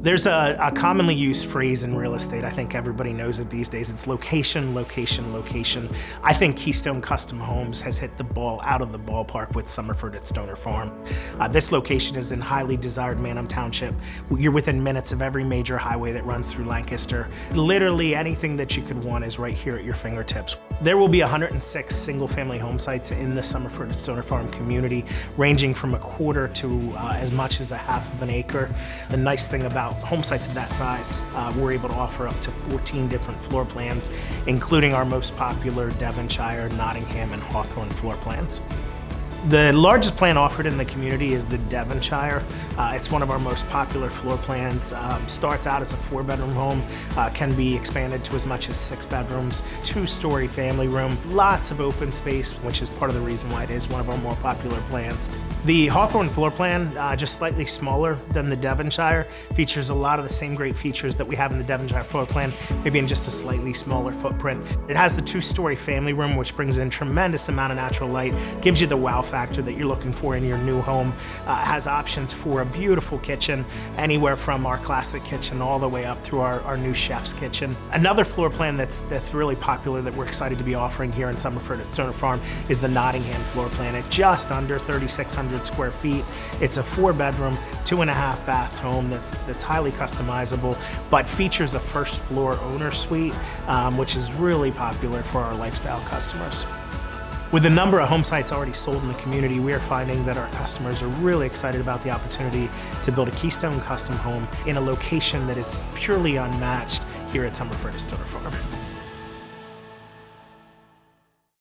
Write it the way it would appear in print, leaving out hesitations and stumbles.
There's a commonly used phrase in real estate, I think everybody knows it these days. It's location, location, location. I think Keystone Custom Homes has hit the ball out of the ballpark with Somerford at Stoner Farm. This location is in highly desired Manor Township. You're within minutes of every major highway that runs through Lancaster. Literally anything that you could want is right here at your fingertips. There will be 106 single-family home sites in the Somerford at Stoner Farm community, ranging from a quarter to as much as a half of an acre. The nice thing about home sites of that size, we're able to offer up to 14 different floor plans, including our most popular Devonshire, Nottingham, and Hawthorne floor plans. The largest plan offered in the community is the Devonshire. It's one of our most popular floor plans. Starts out as a 4-bedroom home, can be expanded to as much as 6 bedrooms, 2-story family room, lots of open space, which is part of the reason why it is one of our more popular plans. The Hawthorne floor plan, just slightly smaller than the Devonshire, features a lot of the same great features that we have in the Devonshire floor plan, maybe in just a slightly smaller footprint. It has the 2-story family room, which brings in tremendous amount of natural light, gives you the wow factor that you're looking for in your new home. Has options for a beautiful kitchen, anywhere from our classic kitchen all the way up through our new chef's kitchen. Another floor plan that's really popular that we're excited to be offering here in Somerford at Stoner Farm is the Nottingham floor plan at just under 3,600 square feet. It's a 4-bedroom, 2.5 bath home that's highly customizable, but features a first floor owner suite, which is really popular for our lifestyle customers. With the number of home sites already sold in the community, we are finding that our customers are really excited about the opportunity to build a Keystone custom home in a location that is purely unmatched here at Somerford at Stoner Farm.